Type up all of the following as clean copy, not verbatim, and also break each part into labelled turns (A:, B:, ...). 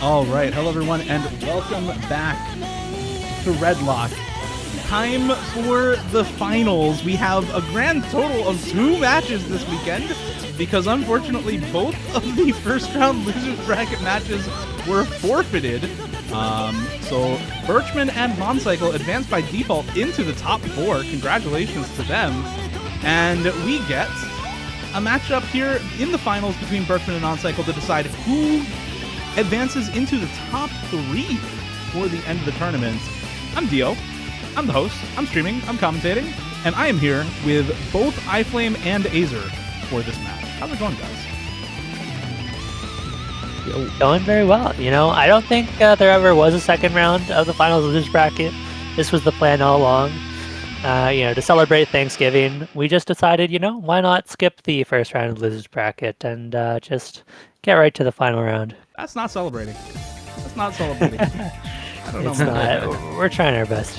A: All right, hello everyone, and welcome back to Redlock. Time for the finals. We have a grand total of 2 matches this weekend, because unfortunately both of the first round losers bracket matches were forfeited. So Birchman and noncycle advanced by default into the top 4. Congratulations to them. And we get a matchup here in the finals between Birchman and noncycle to decide who advances into the top 3 for the end of the tournament. I'm Dio. I'm the host. I'm streaming. I'm commentating. And I am here with both iFlame and Azer for this match. How's it going, guys?
B: Going very well. You know, I don't think there ever was a second round of the finals of this bracket. This was the plan all along. To celebrate Thanksgiving, we just decided, why not skip the first round of Losers Bracket and just get right to the final round.
A: That's not celebrating. That's not celebrating. I don't know.
B: It's not. We're trying our best.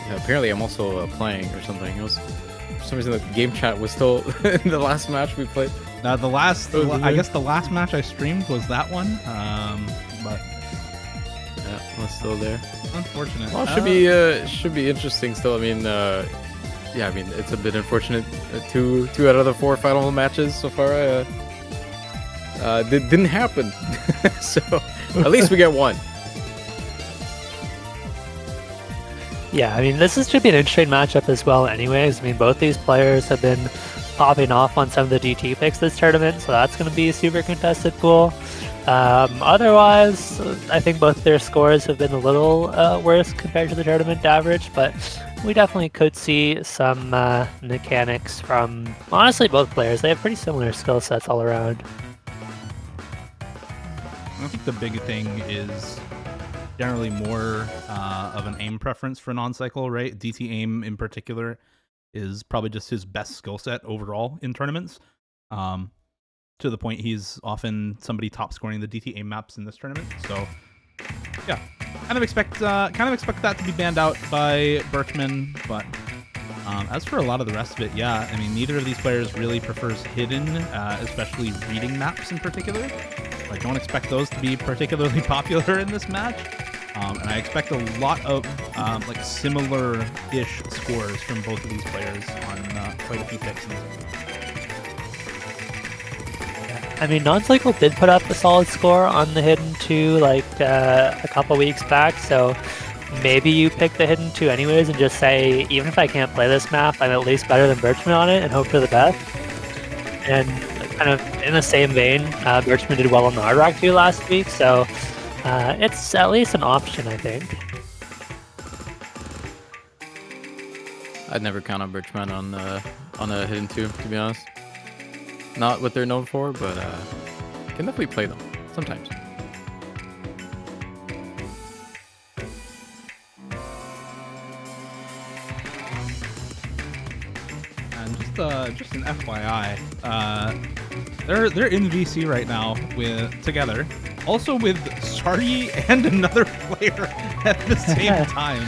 C: Yeah, apparently, I'm also playing or something. For some reason, the game chat was still in the last match we played.
A: I guess the last match I streamed was that one. But
C: yeah, it's still there.
A: Unfortunate.
C: Well, it should be interesting still. I mean, it's a bit unfortunate. 2 out of the 4 final matches so far didn't happen. So at least we get one.
B: Yeah, I mean, should be an interesting matchup as well anyways. I mean, both these players have been popping off on some of the DT picks this tournament, so that's going to be a super contested pool. Otherwise, I think both their scores have been a little worse compared to the tournament average, but we definitely could see some mechanics from, honestly, both players. They have pretty similar skill sets all around.
A: I think the big thing is generally more of an aim preference for noncycle, right? DT aim in particular is probably just his best skill set overall in tournaments. To the point he's often somebody top scoring the DT aim maps in this tournament. So yeah, kind of expect that to be banned out by Birchman. But as for a lot of the rest of it, yeah, I mean, neither of these players really prefers hidden, especially reading maps in particular. I don't expect those to be particularly popular in this match. And I expect a lot of similar-ish scores from both of these players on quite a few picks in this one.
B: I mean, noncycle did put up a solid score on the Hidden 2 a couple weeks back, so maybe you pick the Hidden 2 anyways and just say, even if I can't play this map, I'm at least better than Birchman on it and hope for the best. And kind of in the same vein, Birchman did well on the Hard Rock 2 last week, so it's at least an option, I think.
C: I'd never count on Birchman on a Hidden 2, to be honest. Not what they're known for, but can definitely play them sometimes.
A: And just an FYI, they're in VC right now together, also with Sardi and another player at the same time.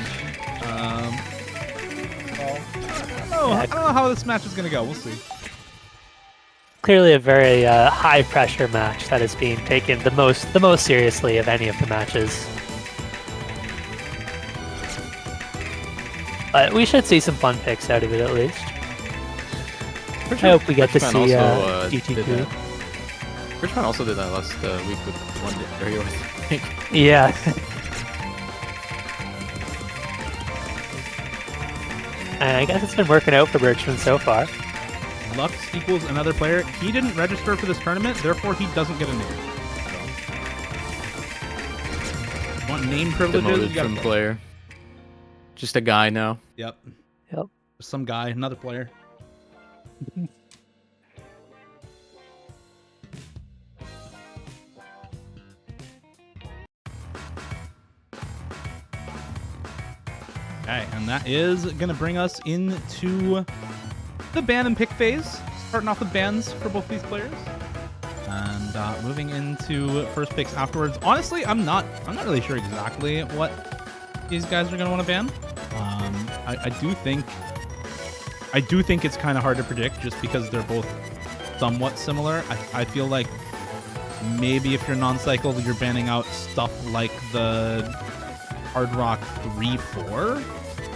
A: I don't know how this match is gonna go. We'll see.
B: Clearly a very high pressure match that is being taken the most seriously of any of the matches. But we should see some fun picks out of it at least. I hope we get to see DT2.
C: Birchman also did that last week with one area, I think.
B: Yeah. And I guess it's been working out for Birchman so far.
A: Lux equals another player. He didn't register for this tournament, therefore he doesn't get a name. Want name privileges?
C: Demoted from player. Just a guy now.
A: Yep. Some guy, another player. Okay, and that is going to bring us into the ban and pick phase. Starting off with bans for both these players. And moving into first picks afterwards. Honestly, I'm not really sure exactly what these guys are going to want to ban. I do think it's kind of hard to predict just because they're both somewhat similar. I feel like Maybe if you're non-cycle, you're banning out stuff like the Hard Rock 3-4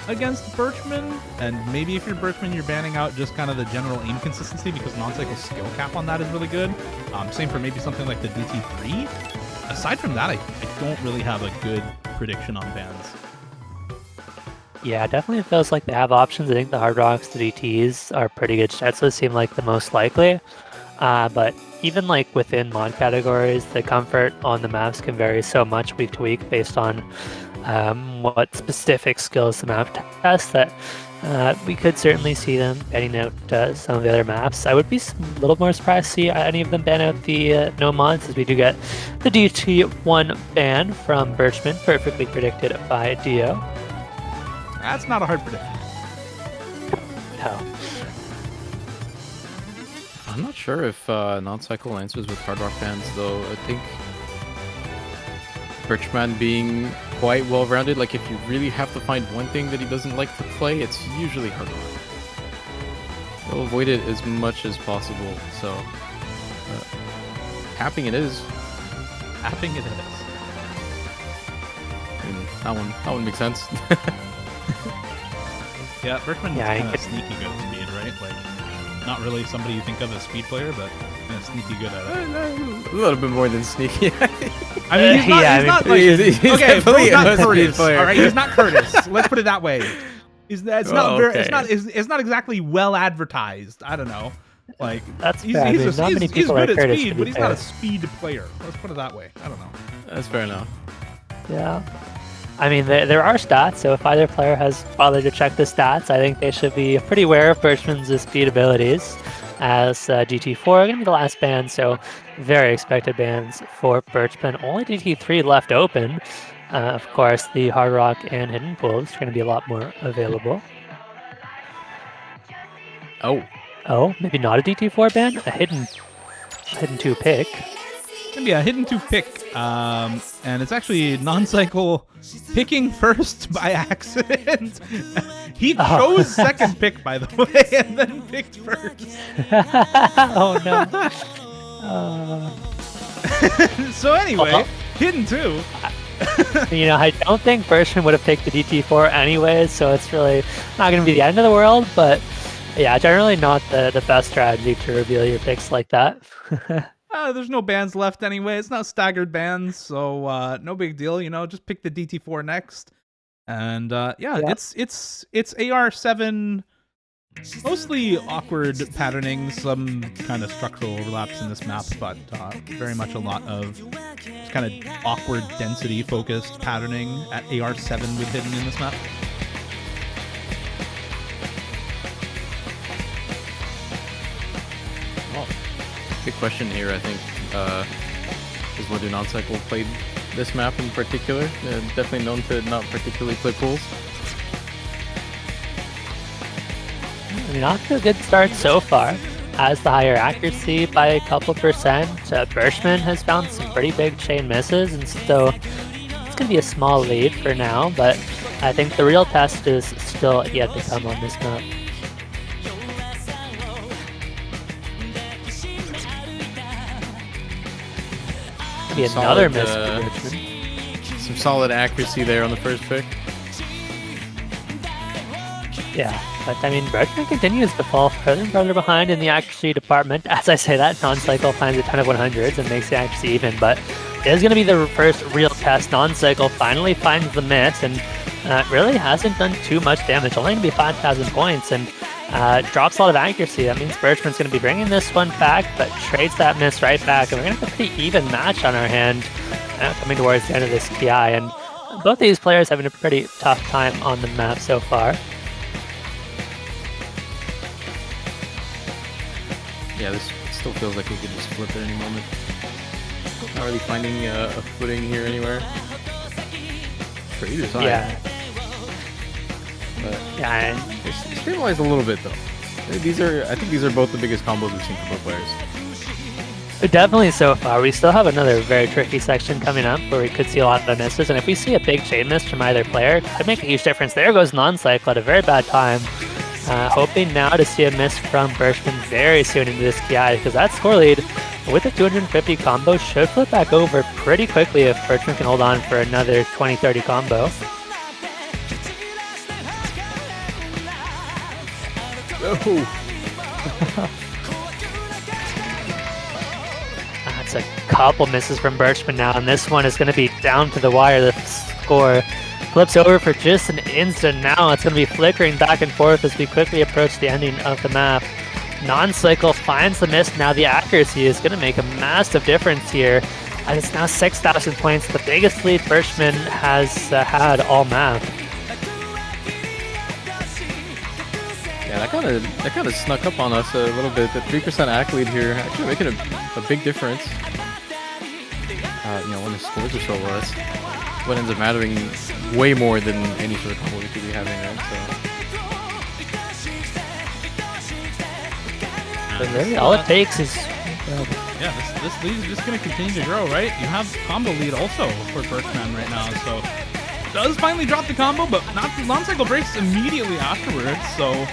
A: against Birchman, and maybe if you're Birchman, you're banning out just kind of the general aim consistency because non-cycle skill cap on that is really good. Same for maybe something like the DT3. Aside from that, I don't really have a good prediction on bans.
B: Yeah, definitely feels like they have options. I think the Hard Rocks, the DTs are pretty good stats. Those seem like the most likely. But even like within mod categories, the comfort on the maps can vary so much week to week based on what specific skills the map tests that we could certainly see them banning out some of the other maps. I would be a little more surprised to see any of them ban out the no mods, as we do get the DT1 ban from Birchman, perfectly predicted by Dio.
A: That's not a hard prediction.
B: No.
C: I'm not sure if non-cycle answers with Hard Rock bans, though. I think Birchman being quite well-rounded, like if you really have to find one thing that he doesn't like to play, it's usually Hard Rock. He'll avoid it as much as possible, so tapping it is.
A: Tapping it is.
C: I mean, that one makes sense.
A: Yeah, Birchman is
B: Yeah,
A: kind of sneaky good at speed, right? Like, not really somebody you think of as a speed player, but kind of sneaky good at it.
C: A little bit more than sneaky.
A: I mean, he's not like...
C: he's
A: Okay,
C: definitely
A: he's not
C: a speed
A: Curtis,
C: player.
A: all right? He's not Curtis. Let's put it that way. It's not exactly well advertised. I don't know. Like,
B: That's fair. I mean, not many
A: he's
B: people
A: good
B: are
A: at
B: Curtis,
A: speed,
B: to
A: but
B: be
A: he's
B: fair.
A: not a speed player. Let's put it that way. I don't know.
C: That's fair enough.
B: Yeah. I mean, there are stats, so if either player has bothered to check the stats, I think they should be pretty aware of Birchman's speed abilities, as DT4 are going to be the last ban, so very expected bans for Birchman. Only DT3 left open. Of course, the Hard Rock and Hidden Pools are going to be a lot more available. Oh, maybe not a DT4 ban? A Hidden 2 pick.
A: Gonna be a hidden 2 pick, and it's actually non-cycle picking first by accident. He chose second pick, by the way, and then picked first.
B: Oh no.
A: So anyway, hidden 2.
B: You know, I don't think Birchman would have picked the DT4 anyways, so it's really not going to be the end of the world, but yeah, generally not the best strategy to reveal your picks like that.
A: There's no bans left anyway. It's not staggered bans, so no big deal. You know, just pick the DT4 next, and it's AR7. Mostly awkward patterning, some kind of structural overlaps in this map, but very much a lot of just kind of awkward density focused patterning at AR7 with hidden in this map.
C: Big question here, I think, is whether noncycle played this map in particular. Definitely known to not particularly play pools.
B: I mean, off to a good start so far. Has the higher accuracy by a couple percent. Birchman has found some pretty big chain misses, and so it's going to be a small lead for now, but I think the real test is still yet to come on this map. Be another miss for Birchman.
C: Some solid accuracy there on the first pick.
B: Yeah, but I mean, Birchman continues to fall further and further behind in the accuracy department. As I say that, non-cycle finds a ton of 100s and makes the accuracy even, but it is going to be the first real test. Non-cycle finally finds the miss and really hasn't done too much damage, only going to be 5,000 points, and drops a lot of accuracy. That means Birchman's going to be bringing this one back, but trades that miss right back, and we're going to have a pretty even match on our hand coming towards the end of this PI, and both these players having a pretty tough time on the map so far.
C: Yeah, this still feels like we could just flip at any moment. Not really finding a footing here anywhere. For either side.
B: Yeah.
C: But
B: Yeah,
C: it's stabilized a little bit though. I think these are both the biggest combos we've seen from both players.
B: definitely so far. We still have another very tricky section coming up where we could see a lot of misses, and if we see a big chain miss from either player, it could make a huge difference. There goes non-cycle at a very bad time. Hoping now to see a miss from Birchman very soon into this PI, because that score lead with a 250 combo, should flip back over pretty quickly if Birchman can hold on for another 20-30 combo. That's a couple misses from Birchman now, and this one is going to be down to the wire. The score flips over for just an instant now. It's going to be flickering back and forth as we quickly approach the ending of the map. Noncycle finds the miss. Now the accuracy is going to make a massive difference here. And it's now 6,000 points, the biggest lead Birchman has had all map.
C: Yeah, that kind of snuck up on us a little bit. The 3% act lead here actually making a big difference. You know, when the scores are so less, what ends up mattering way more than any sort of combo we could be having, right?
B: So really, all it takes is.
A: Yeah, this lead is just going to continue to grow, right? You have combo lead also for Birchman right now, so does finally drop the combo, but noncycle breaks immediately afterwards. So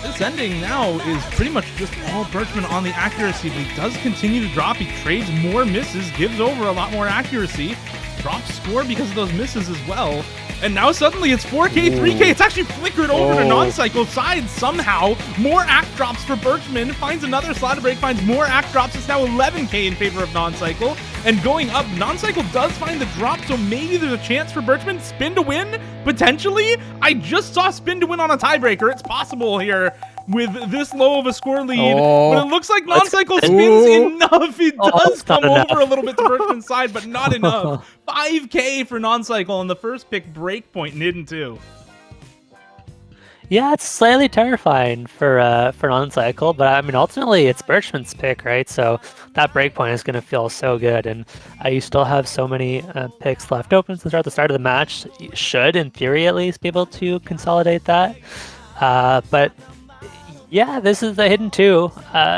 A: this ending now is pretty much just all Birchman on the accuracy. But he does continue to drop. He trades more misses, gives over a lot more accuracy, drops score because of those misses as well. And now suddenly it's 4K, 3K. It's actually flickered over to noncycle side somehow. More act drops for Birchman. Finds another slot break, finds more act drops. It's now 11K in favor of noncycle. And going up, noncycle does find the drop, so maybe there's a chance for Birchman. Spin to win, potentially. I just saw spin to win on a tiebreaker. It's possible here with this low of a score lead, but it looks like noncycle spins enough. He does come over a little bit to Birchman's side, but not enough. 5K for noncycle on the first pick breakpoint in Hidden 2.
B: Yeah, it's slightly terrifying for noncycle, but I mean ultimately it's Birchman's pick, right? So that breakpoint is going to feel so good, and you still have so many picks left open since we're at the start of the match. You should, in theory at least, be able to consolidate that. But yeah, this is the Hidden 2,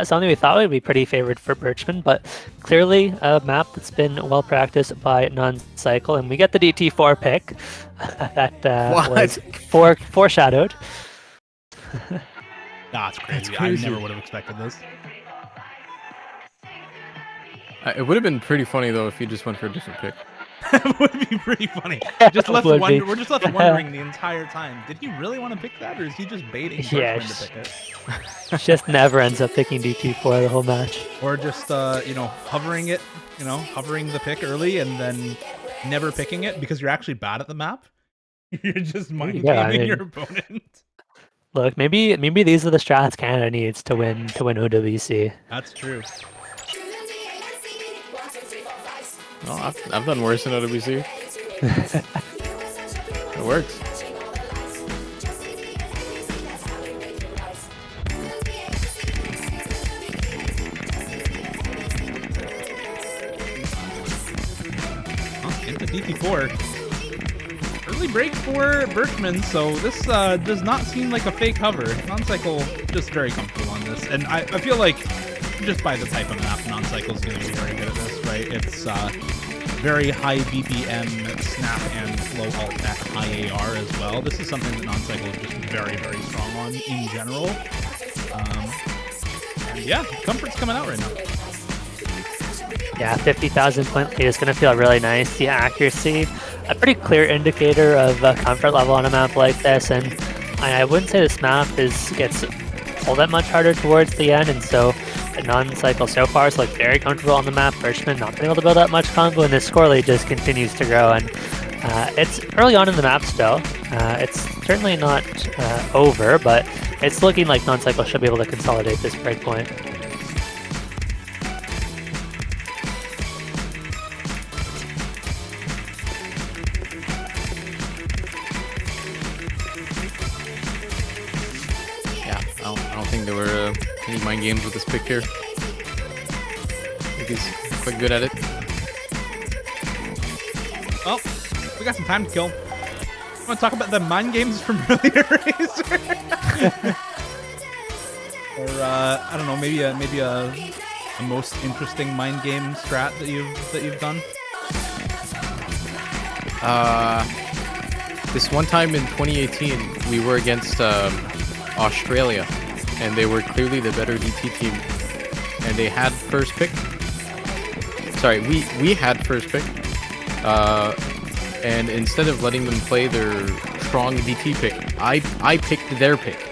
B: something we thought would be pretty favored for Birchman, but clearly a map that's been well practiced by noncycle, and we get the DT4 pick that was foreshadowed.
A: That's crazy. I never would have expected this.
C: It would have been pretty funny though if you just went for a different pick.
A: That would be pretty funny. We're just left wondering the entire time. Did he really want to pick that, or is he just baiting Birchman to pick it?
B: Just never ends up picking DT4 the whole match.
A: Or just hovering the pick early and then never picking it because you're actually bad at the map. You're just mind gaming your opponent.
B: Look, maybe these are the strats Canada needs to win OWC.
A: That's true.
C: Oh, I've done worse in OWC. It works.
A: Into DT4. Early break for Birchman, so this does not seem like a fake hover. Noncycle just very comfortable on this, and I feel like just by the type of map, noncycle is going to be very good at this, right? It's very high BPM snap and low alt at high AR as well. This is something that noncycle is just very, very strong on in general. And yeah, comfort's coming out right now.
B: Yeah, 50,000 point lead is going to feel really nice. The accuracy, a pretty clear indicator of comfort level on a map like this, and I wouldn't say this map gets all that much harder towards the end, and so noncycle so far is very comfortable on the map. Birchman not being able to build that much combo, and this score lead just continues to grow, and it's early on in the map still. It's certainly not over, but it's looking like noncycle should be able to consolidate this breakpoint.
C: I don't think there were any mind games with this pick here. I think he's quite good at it.
A: Well, we got some time to kill. Want to talk about the mind games from earlier, Razor? Or I don't know, maybe a most interesting mind game strat that you've done.
C: This one time in 2018, we were against Australia, and they were clearly the better DT team. and they had first pick. Sorry, we had first pick. And instead of letting them play their strong DT pick, I picked their pick.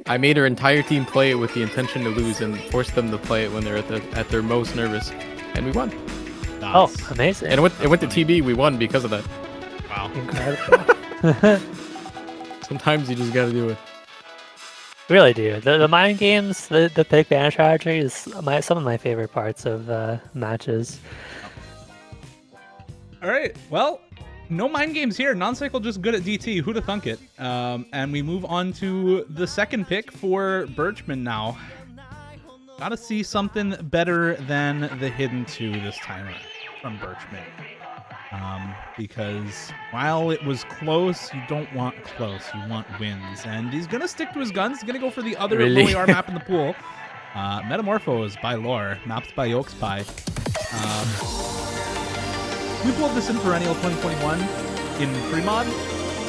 C: I made our entire team play it with the intention to lose and forced them to play it when they're at their most nervous, and we won.
A: Nice.
B: Oh, amazing.
C: And it went to TB. We won because of that.
A: Wow.
B: Incredible.
C: Sometimes you just gotta do it.
B: Really do. The mind games, the pick banner strategy is some of my favorite parts of matches.
A: All right. Well, no mind games here. Noncycle just good at DT. Who'da thunk it? And we move on to the second pick for Birchman now. Gotta see something better than the Hidden 2 this time from Birchman. Because while it was close, you don't want close. You want wins. And he's gonna stick to his guns. He's gonna go for the other
C: Really?
A: low AR map in the pool. Metamorphose by Lore. Mapped by Yolkspy. We pulled this in Perennial 2021 in Fremod.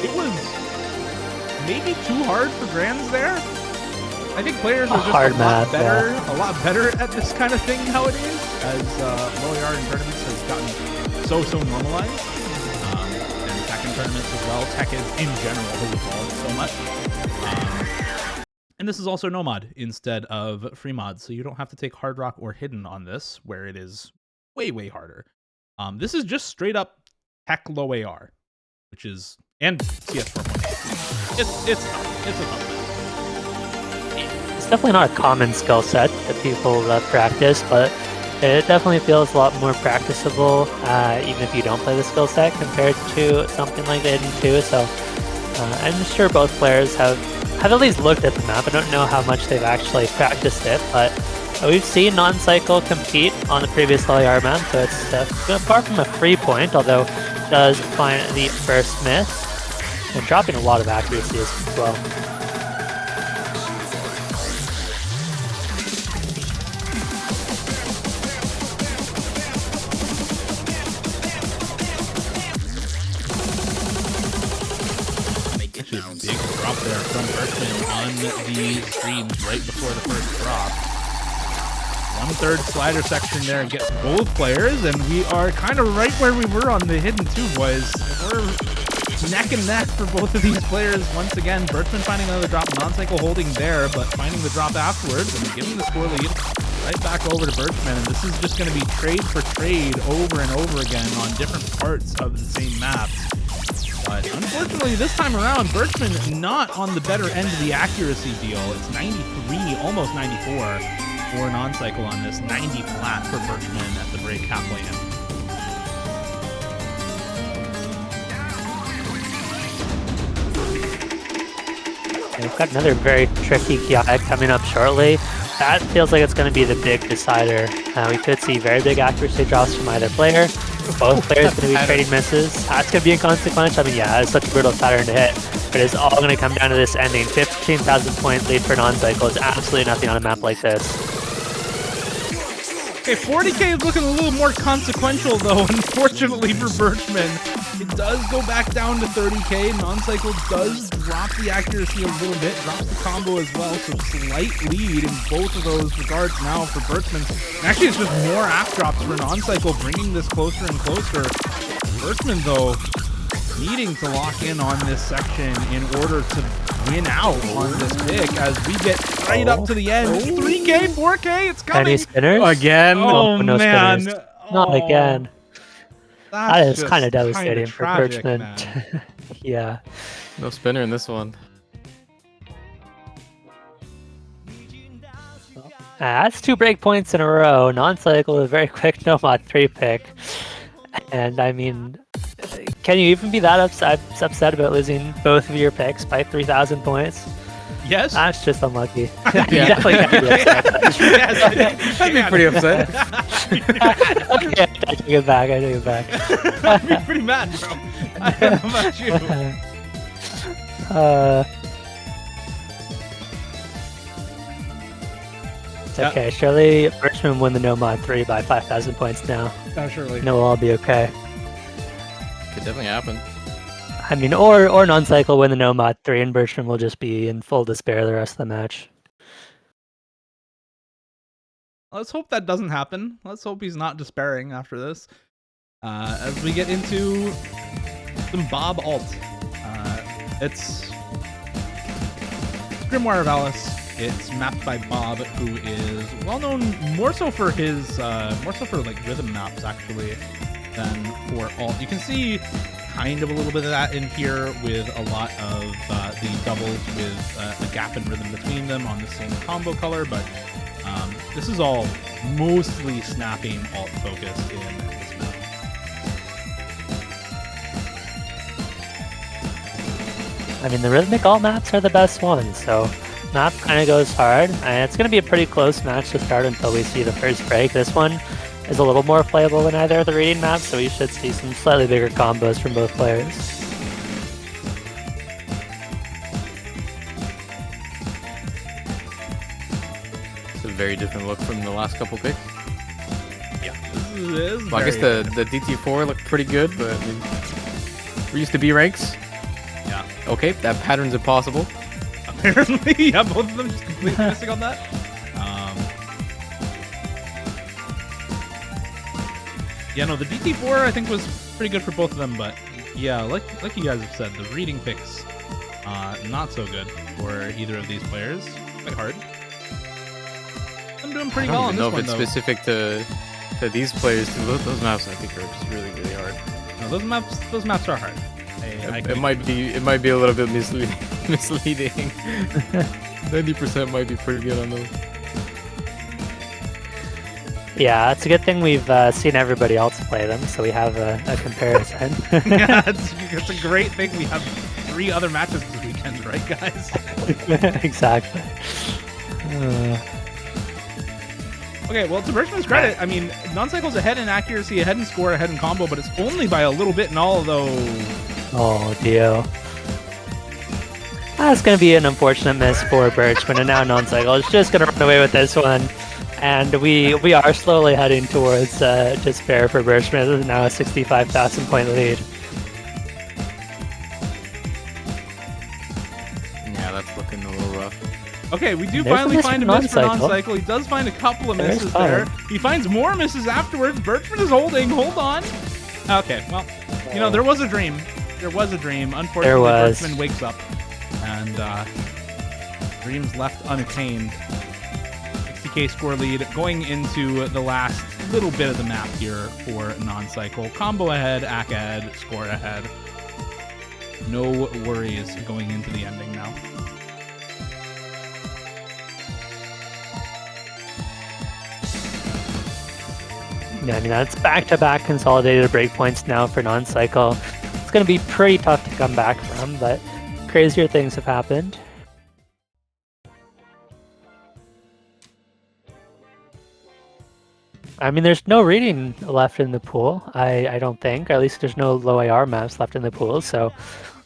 A: It was maybe too hard for Grands there. I think players are just a lot better at this kind of thing nowadays, as low AR in tournaments has gotten so normalized. And tech in tournaments as well. Tech is in general has evolved so much. And this is also no mod instead of Fremod, so you don't have to take Hard Rock or Hidden on this, where it is way harder. This is just straight up tech low AR, which is, and CS 4.8. It's tough. It's a tough match.
B: It's definitely not a common skill set that people practice, but it definitely feels a lot more practicable, even if you don't play the skill set, compared to something like the Hidden 2. So I'm sure both players have at least looked at the map. I don't know how much they've actually practiced it, but we've seen Noncycle compete on the previous LAR map, so it's far from a free point, although it does find the first miss, and dropping a lot of accuracy as well.
A: Actually, a big drop there from Birchman on the streams right before the first drop. 1/3 slider section there and gets both players, and we are kind of right where we were on the Hidden 2, boys. We're neck and neck for both of these players once again. Birchman finding another drop, Noncycle holding there, but finding the drop afterwards and giving the score lead right back over to Birchman. And this is just going to be trade for trade over and over again on different parts of the same map. But unfortunately, this time around, Birchman not on the better end of the accuracy deal. It's 93, almost 94. For Noncycle on this, 90 flat for Birchman at the break halfway in.
B: We've got another very tricky Kiai coming up shortly. That feels like it's going to be the big decider. We could see very big accuracy drops from either player. Both players going to be trading misses. That's going to be inconsequential. I mean, yeah, it's such a brutal pattern to hit. But it's all going to come down to this ending. 15,000 point lead for Noncycle is absolutely nothing on a map like this.
A: Okay, 40k is looking a little more consequential, though, unfortunately for Birchman. It does go back down to 30k. Noncycle does drop the accuracy a little bit, drops the combo as well, so slight lead in both of those regards now for Birchman. And actually, it's just more app drops for Noncycle, bringing this closer and closer. Birchman, though, needing to lock in on this section in order to win out on this pick as we get right up to the end. 3k, 4k, it's coming.
B: Any spinners?
C: Again?
A: Oh,
B: no
A: man.
B: Spinners. Not again. That is kind of devastating for
A: tragic,
B: Birchman. Yeah.
C: No spinner in this one.
B: That's 2 break points in a row. Noncycle with a very quick no-mod 3 pick. And I mean, can you even be that upset about losing both of your picks by 3,000 points?
A: Yes.
B: That's just unlucky. You
C: Yeah.
B: definitely can't be upset.
A: Yes,
C: I'd be pretty upset.
B: Okay, I take it back.
A: I'd be pretty mad, bro. I don't know about you.
B: It's okay. Surely Birchman won the no mod 3 by 5,000 points now.
A: Oh, surely.
B: No, we'll all be okay.
C: Could definitely happen.
B: I mean, or Noncycle win the no mod 3 and Birchman will just be in full despair the rest of the match.
A: let's hope that doesn't happen. Let's hope he's not despairing after this. As we get into some Bob alt. It's Grimoire of Alice. It's mapped by Bob, who is well known more so for his like rhythm maps actually than for alt. You can see kind of a little bit of that in here with a lot of the doubles with a gap in rhythm between them on the same combo color, but this is all mostly snapping alt focused in this map.
B: I mean, the rhythmic alt maps are the best ones, so map kind of goes hard, and it's going to be a pretty close match to start until we see the first break. This one is a little more playable than either of the reading maps, so we should see some slightly bigger combos from both players.
C: It's a very different look from the last couple picks.
A: Yeah, this is
C: Well, I guess the DT4 looked pretty good, but I mean, we're used to B ranks.
A: Yeah.
C: Okay, that pattern's impossible.
A: Apparently, yeah, both of them just completely missing on that. Yeah, no, the DT4 I think was pretty good for both of them, but yeah, like you guys have said, the reading picks not so good for either of these players. Quite hard. I'm doing pretty well on this one,
C: I don't even know if it's specific to these players. Those maps I think are just really, really hard.
A: No, those maps are hard.
C: It might be a little bit misleading. 90% might be pretty good on those.
B: Yeah, it's a good thing we've seen everybody else play them, so we have a comparison.
A: Yeah, it's a great thing we have 3 other matches this weekend, right, guys?
B: Exactly.
A: Okay, well, to Birchman's credit, I mean, noncycle's ahead in accuracy, ahead in score, ahead in combo, but it's only by a little bit in all of those.
B: Oh, dear. That's going to be an unfortunate miss for Birchman, and now noncycle is just going to run away with this one. And we are slowly heading towards despair for Birchman. This is now a 65,000 point lead.
C: Yeah, that's looking a little rough.
A: Okay, we do
B: There's
A: finally find a miss for
B: noncycle.
A: noncycle. He does find a couple of
B: There's
A: misses
B: fun.
A: there. He finds more misses afterwards. Birchman is holding. Hold on. Okay, well, you know, there was a dream. There was a dream. Unfortunately,
B: There was.
A: Birchman wakes up, and dreams left unattained. 60k score lead going into the last little bit of the map here for noncycle. Combo ahead, AC ahead, score ahead. No worries going into the ending now.
B: Yeah, I mean, that's back-to-back consolidated breakpoints now for noncycle. It's going to be pretty tough to come back from, but crazier things have happened. I mean, there's no reading left in the pool, I don't think. Or at least there's no low AR maps left in the pool, so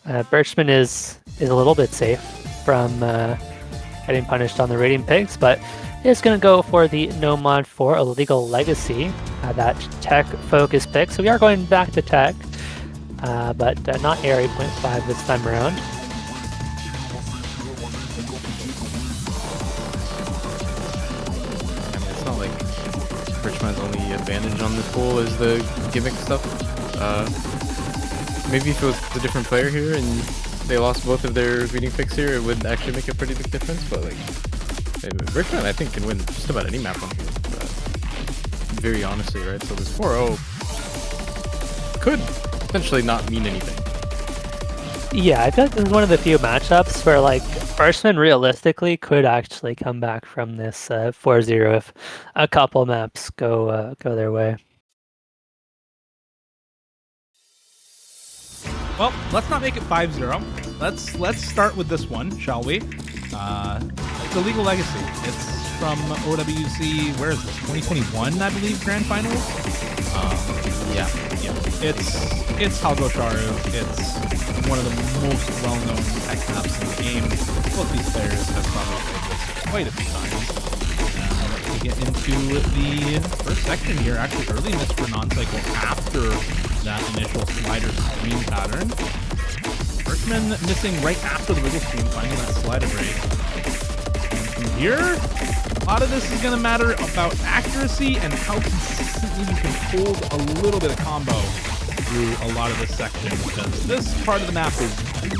B: Birchman is a little bit safe from getting punished on the rating picks, but is going to go for the no mod for Illegal Legacy, that tech focus pick. So we are going back to tech, but not Airy 0.5 this time around.
C: I mean, it's not like Birchman's only advantage on this pool is the gimmick stuff. Maybe if it was a different player here and they lost both of their reading picks here, it would actually make a pretty big difference, but like, Birchman, I think, can win just about any map on here. Very honestly, right? So this 4-0 could potentially not mean anything.
B: Yeah, I feel like this is one of the few matchups where, like, Birchman realistically could actually come back from this 4-0 if a couple maps go their way.
A: Well, let's not make it 5-0. Let's start with this one, shall we? It's Illegal Legacy. It's from OWC, where is this? 2021, I believe, Grand Finals? Yeah. It's Halgosharu. It's one of the most well-known tech maps in the game. Both these players have probably played this quite a few times. We get into the first section here, actually early miss for noncycle after that initial slider screen pattern. Birchman missing right after the wiggle screen, finding that slider break. From here, a lot of this is going to matter about accuracy and how consistently you can hold a little bit of combo through a lot of this section, because this part of the map is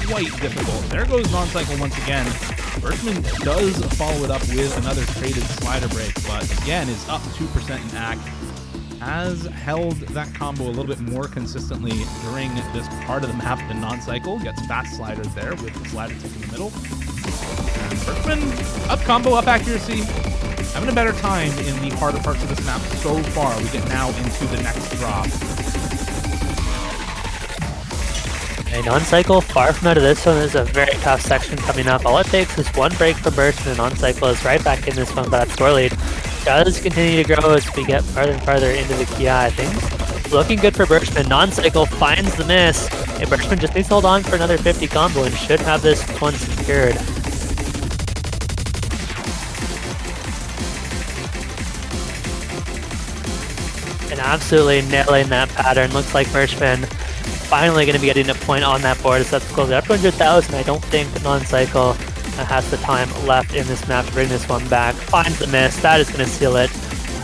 A: quite difficult. There goes noncycle once again. Birchman does follow it up with another traded slider break, but again is up 2% in act. Has held that combo a little bit more consistently during this part of the map than noncycle. Gets fast sliders there with the slider tick in the middle. And Birchman, up combo, up accuracy. Having a better time in the harder parts of this map so far. We get now into the next drop.
B: A noncycle far from out of this one. Is a very tough section coming up. All it takes is one break from Birchman, and noncycle is right back in this one, but that score lead does continue to grow as we get farther and farther into the Kia. Things looking good for Birchman. Noncycle finds the miss, and Birchman just needs to hold on for another 50 combo and should have this one secured. And absolutely nailing that pattern. Looks like Birchman finally going to be getting a point on that board. So that's close up to 100,000. I don't think noncycle has the time left in this map to bring this one back. Finds the miss. That is going to seal it,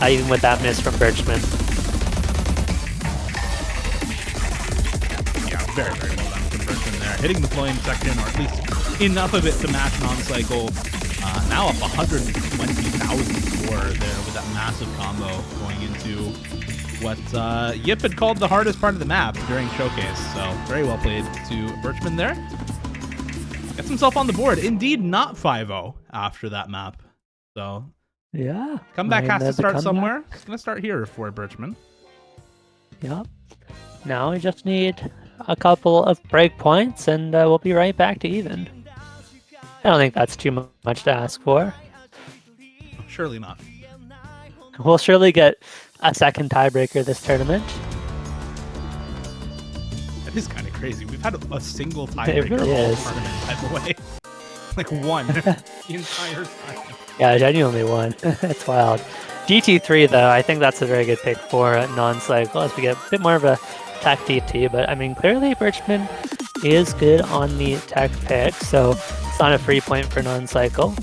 B: even with that miss from Birchman.
A: Yeah, very, very well done from Birchman there. Hitting the flame section, or at least enough of it to match noncycle. Now up 120,000 score there with that massive combo going into what Yip had called the hardest part of the map during Showcase. So very well played to Birchman there. Gets himself on the board. Indeed, not 5-0 after that map. So
B: yeah,
A: comeback has to start somewhere. It's going to start here for Birchman.
B: Yep. Now we just need a couple of break points, and we'll be right back to even. I don't think that's too much to ask for.
A: Surely not.
B: We'll surely get a second tiebreaker this tournament.
A: That is kind of crazy. We've had a single tiebreaker
B: really
A: all
B: is.
A: tournament, by the way. Like one the entire time.
B: Yeah, genuinely one. That's wild. DT3 though, I think that's a very good pick for noncycle as we get a bit more of a tech DT, but I mean clearly Birchman is good on the tech pick, so it's not a free point for noncycle.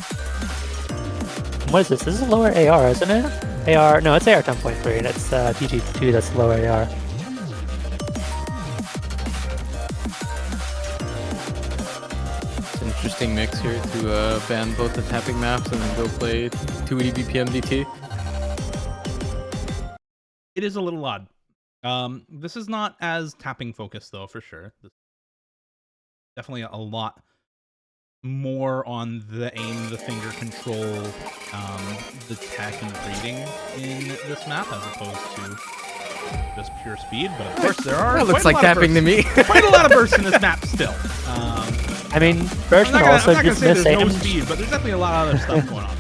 B: What is this? This is a lower AR, isn't it? AR, no, it's AR 10.3, and it's DT2 that's the lower AR.
C: It's an interesting mix here to ban both the tapping maps and then go play 280 BPM DT.
A: It is a little odd. This is not as tapping focused though, for sure. Definitely a lot more on the aim, the finger control, the tech and reading in this map as opposed to just pure speed. But of course there are
C: That looks like tapping to me.
A: quite a lot of bursts in this map still.
B: I mean, Birchman also just
A: there's no
B: misaimed.
A: speed, but there's definitely a lot of other stuff going on.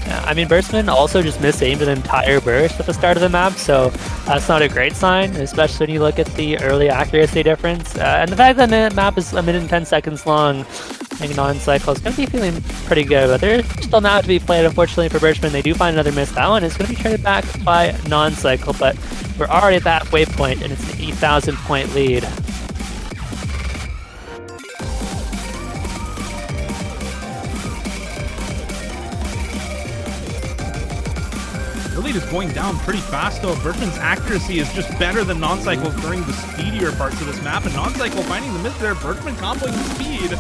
B: Yeah, I mean, Birchman also just misaimed an entire burst at the start of the map, so that's not a great sign, especially when you look at the early accuracy difference. And the fact that the map is 1 minute and 10 seconds long, I think noncycle is going to be feeling pretty good, but there's still now to be played, unfortunately, for Birchman. They do find another miss. That one is going to be traded back by noncycle, but we're already at that halfway point, and it's an 8,000 point lead.
A: The lead is going down pretty fast though. Birchman's accuracy is just better than noncycle's during the speedier parts of this map, and noncycle finding the miss there. Birchman comboing the speed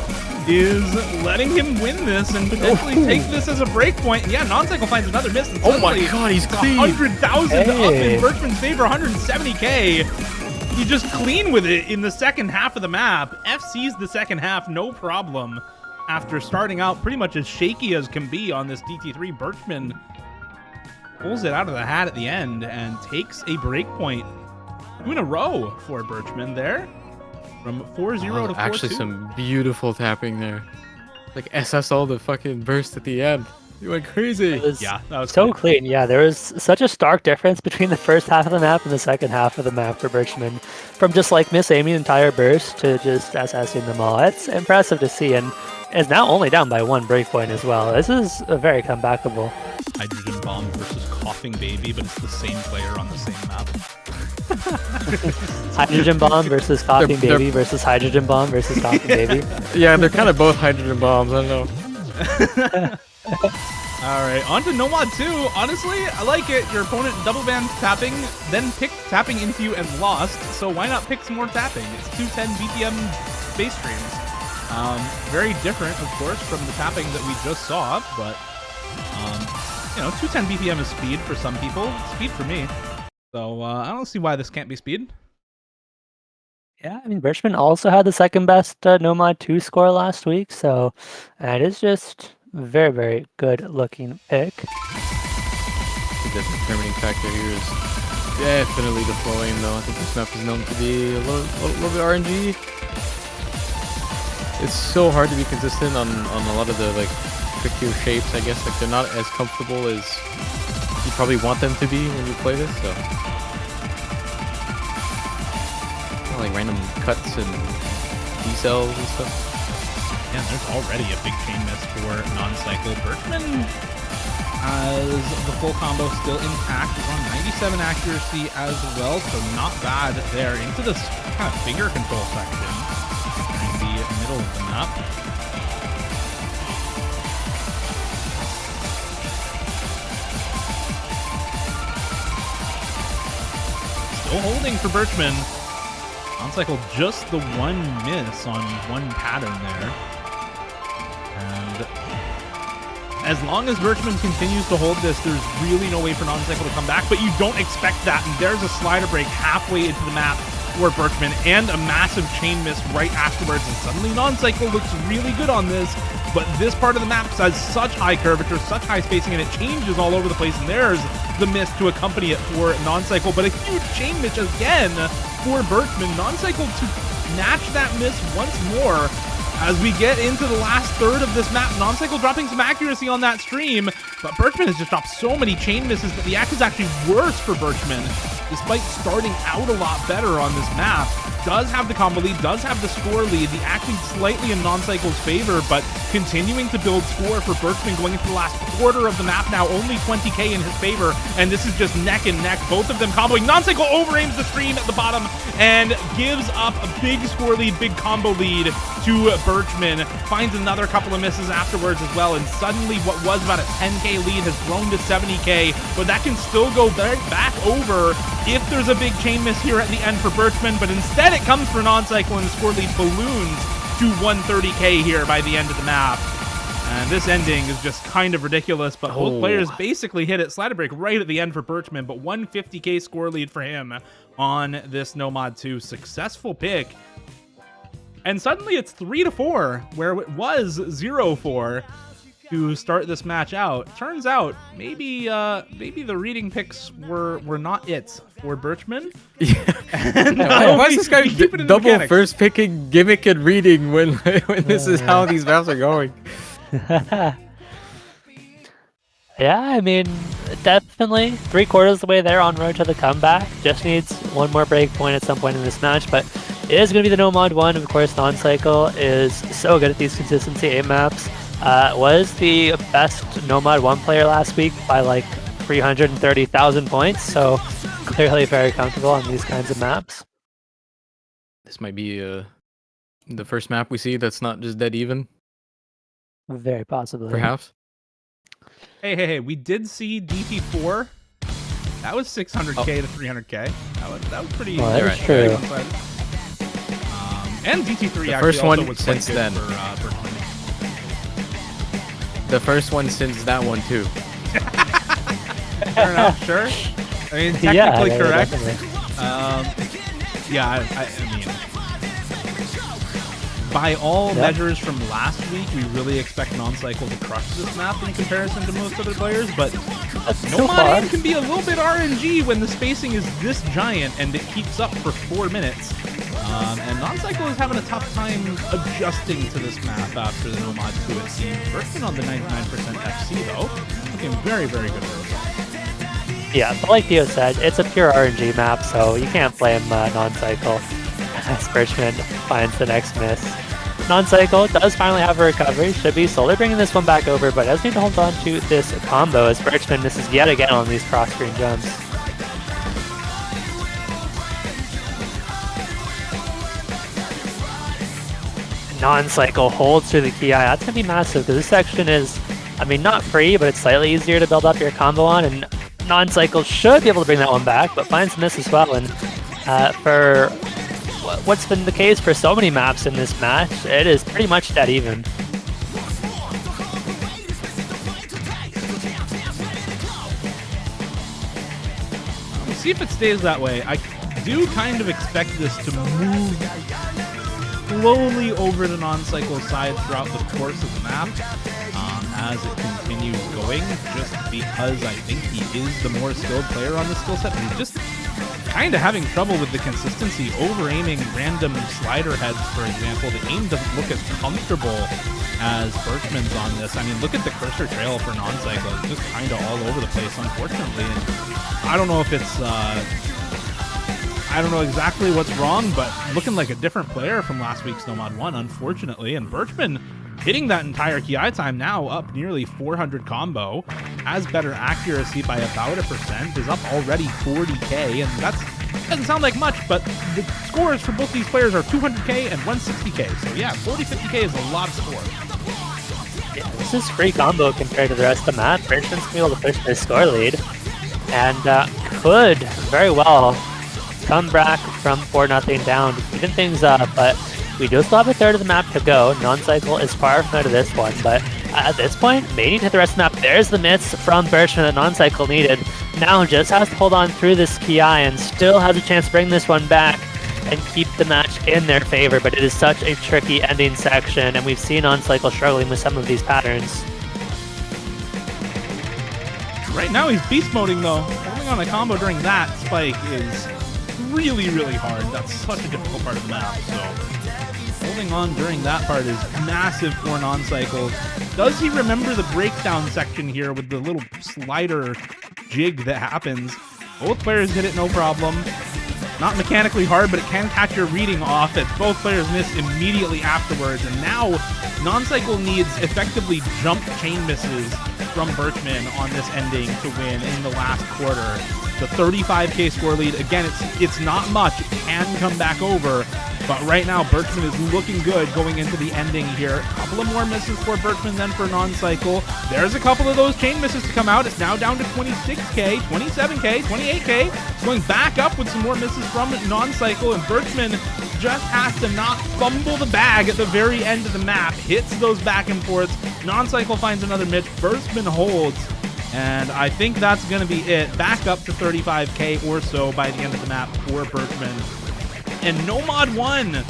A: is letting him win this and potentially take this as a break point. And yeah, noncycle finds another miss. And
C: Oh my god, he's clean!
A: 100,000 up in Birchman's favor, 170k. He just clean with it in the second half of the map. FC's the second half, no problem. After starting out pretty much as shaky as can be on this DT3, Birchman pulls it out of the hat at the end and takes a break point. 2 in a row for Birchman there. From 4-0 to 4-2.
C: Actually, some beautiful tapping there. Like SS all the fucking burst at the end. You went crazy.
A: Yeah, that was
B: so
A: cool.
B: clean. Yeah, there was such a stark difference between the first half of the map and the second half of the map for Birchman. From just like misaiming an entire burst to just SSing them all. It's impressive to see, and is now only down by 1 breakpoint as well. This is a very comebackable.
A: Hydrogen Bomb versus Coughing Baby, but it's the same player on the same map.
B: Hydrogen Bomb versus Coughing
C: They're-
B: Baby versus Hydrogen Bomb versus Coughing Baby.
C: Yeah, they're kind of both hydrogen bombs. I don't know.
A: Alright, on to Nomad 2. Honestly, I like it. Your opponent double banned tapping, then picked tapping into you and lost, so why not pick some more tapping? It's 210 BPM base streams. Very different, of course, from the tapping that we just saw, but, you know, 210 BPM is speed for some people. It's speed for me. So, I don't see why this can't be speed.
B: Yeah, I mean, Birchman also had the second best Nomad 2 score last week, so it is just very, very good looking pick.
C: The determining factor here is definitely the flowing, though. I think this map is known to be a little bit RNG. It's so hard to be consistent on a lot of the like trickier shapes, I guess. Like they're not as comfortable as you probably want them to be when you play this, so like random cuts and decels and stuff.
A: Yeah, there's already a big chain miss for non-cycle. Birchman has the full combo still intact. He's on 97 accuracy as well, so not bad there. Into this kind of finger control section in the middle of the map. Still holding for Birchman. Non-cycle just the one miss on one pattern there. And as long as Birchman continues to hold this, there's really no way for non-cycle to come back, but you don't expect that. And there's a slider break halfway into the map for Birchman and a massive chain miss right afterwards. And suddenly non-cycle looks really good on this, but this part of the map has such high curvature, such high spacing, and it changes all over the place. And there's the miss to accompany it for non-cycle, but a huge chain miss again for Birchman. Non-cycle to match that miss once more as we get into the last third of this map. Non-cycle dropping some accuracy on that stream, but Birchman has just dropped so many chain misses that the act is actually worse for Birchman, despite starting out a lot better on this map. Does have the combo lead, does have the score lead, the acting slightly in non-cycle's favor, but continuing to build score for Birchman going into the last quarter of the map now, only 20k in his favor, and this is just neck and neck, both of them comboing. Non-cycle over-aims the stream at the bottom and gives up a big score lead, big combo lead to Birchman, finds another couple of misses afterwards as well, and suddenly what was about a 10k lead has grown to 70k, but that can still go back over if there's a big chain miss here at the end for Birchman, but instead it comes for non-cycle and the score lead balloons to 130k here by the end of the map. And this ending is just kind of ridiculous, but both players basically hit it. Slider break right at the end for Birchman, but 150k score lead for him on this Nomad 2 successful pick. And suddenly it's 3-4, where it was 0-4 to start this match out. Turns out maybe the reading picks were not it for Birchman. Yeah. And
C: why is this guy double first picking gimmick and reading when this is how these maps are going?
B: Yeah, I mean, definitely 3/4 of the way there on road to the comeback. Just needs one more break point at some point in this match, but it is going to be the Nomad 1. Of course, non-cycle is so good at these consistency 8 maps. Was the best Nomad 1 player last week by like 330,000 points, so clearly very comfortable on these kinds of maps.
C: This might be the first map we see that's not just dead even.
B: Very possibly.
C: Perhaps.
A: Hey, we did see DT4. That was 600k to 300k. That was pretty.
B: Oh, that's true.
A: And DT3
C: the
A: actually
C: first
A: also
C: one
A: was
C: since
A: quite good
C: then.
A: For Birchman.
C: The first one since that one too.
A: Fair enough, sure. I mean, technically correct. Yeah, I mean, by all measures from last week, we really expect non-cycle to crush this map in comparison to most other players, but Nomad can be a little bit RNG when the spacing is this giant and it keeps up for 4 minutes. And non-cycle is having a tough time adjusting to this map after the Nomad 2 it seems. Birchman on the 99% FC though, looking very, very good for himself.
B: Yeah, but like Theo said, it's a pure RNG map, so you can't blame non-cycle as Birchman finds the next miss. Non-cycle does finally have a recovery, should be slowly bringing this one back over, but does need to hold on to this combo as Birchman misses yet again on these cross-screen jumps. Non-cycle holds through the Ki. That's going to be massive because this section is I mean, not free, but it's slightly easier to build up your combo on, and noncycle should be able to bring that one back, but finds miss as well. And for what's been the case for so many maps in this match, it is pretty much dead even.
A: We'll see if it stays that way. I do kind of expect this to move slowly over the non-cycle side throughout the course of the map as it continues going, just because I think he is the more skilled player on the skill set. He's just kind of having trouble with the consistency, over-aiming random slider heads, for example. The aim doesn't look as comfortable as Birchman's on this. I mean, look at the cursor trail for non-cycle. It's just kind of all over the place, unfortunately. And I don't know if it's... I don't know exactly what's wrong, but looking like a different player from last week's Nomad 1, unfortunately. And Birchman hitting that entire KI time now, up nearly 400 combo, has better accuracy by about 1%, is up already 40k, and that doesn't sound like much, but the scores for both these players are 200k and 160k. So yeah, 40-50k is a lot of score.
B: Yeah, this is free combo compared to the rest of the map. Birchman's going to be able to push this score lead, and could very well come back from 4-0 down to even things up, but we do still have a third of the map to go. Non-cycle is far from out of this one, but at this point, may need to hit the rest of the map. There's the miss from Birchman that non-cycle needed. Now just has to hold on through this KI and still has a chance to bring this one back and keep the match in their favor, but it is such a tricky ending section, and we've seen non-cycle struggling with some of these patterns.
A: Right now he's beast moding though. Holding on a combo during that spike is really, really hard. That's such a difficult part of the map, so holding on during that part is massive for non-cycle. Does he remember the breakdown section here with the little slider jig that happens? Both players hit it no problem. Not mechanically hard, but it can catch your reading off as both players miss immediately afterwards. And now non-cycle needs effectively jump chain misses from Birchman on this ending to win in the last quarter. The 35k score lead, again, it's not much. It can come back over, but right now Birchman is looking good going into the ending here. A couple of more misses for Birchman than for non-cycle. There's a couple of those chain misses to come out. It's now down to 26k, 27k, 28k. It's going back up with some more misses from non-cycle, and Birchman just has to not fumble the bag at the very end of the map. Hits those back and forths. Non-cycle finds another Mitch. Birchman holds. And I think that's going to be it. Back up to 35k or so by the end of the map for Birchman. And Nomad 1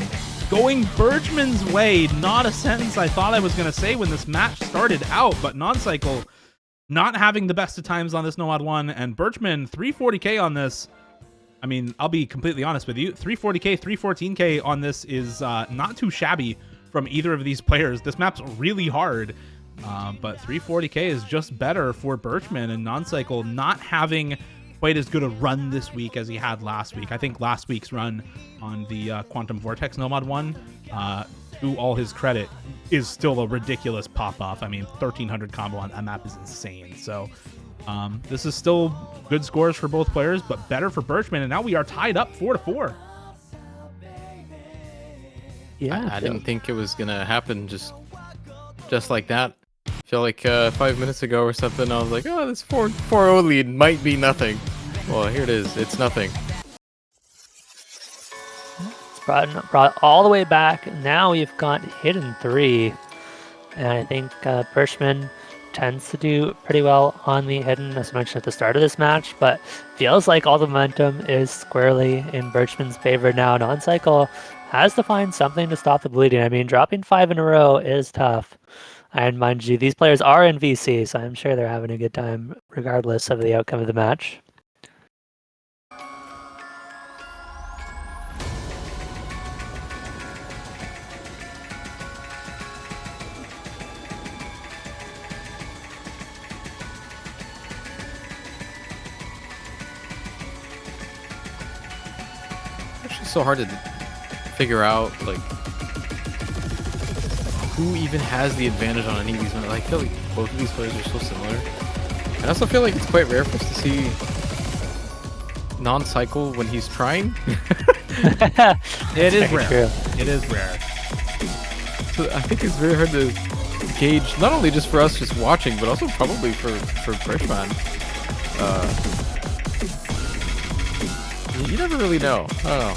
A: going Birchman's way. Not a sentence I thought I was going to say when this match started out, but non-cycle not having the best of times on this Nomad 1. And Birchman, 340k on this. I mean, I'll be completely honest with you. 340k, 314k on this is not too shabby from either of these players. This map's really hard. But 340k is just better for Birchman, and non-cycle not having quite as good a run this week as he had last week. I think last week's run on the Quantum Vortex Nomad 1, to all his credit, is still a ridiculous pop-off. I mean, 1300 combo on that map is insane. So this is still good scores for both players, but better for Birchman, and now we are tied up 4-4.
B: Yeah,
C: I didn't think it was gonna happen just like that. I feel like 5 minutes ago or something, I was like, oh, this 4-0 lead might be nothing. Well, here it is. It's nothing.
B: It's brought all the way back. Now we've got hidden 3. And I think Birchman tends to do pretty well on the hidden, as mentioned at the start of this match, but feels like all the momentum is squarely in Birchman's favor now. Non-cycle has to find something to stop the bleeding. I mean, dropping 5 in a row is tough. And mind you, these players are in VC, so I'm sure they're having a good time regardless of the outcome of the match.
C: It's actually so hard to figure out, like, who even has the advantage on any of these. I feel like both of these players are so similar. I also feel like it's quite rare for us to see non-cycle when he's trying.
A: It is rare.
B: True.
A: It is rare.
C: So I think it's very hard to gauge, not only just for us just watching, but also probably for Birchman. You never really know. I don't know.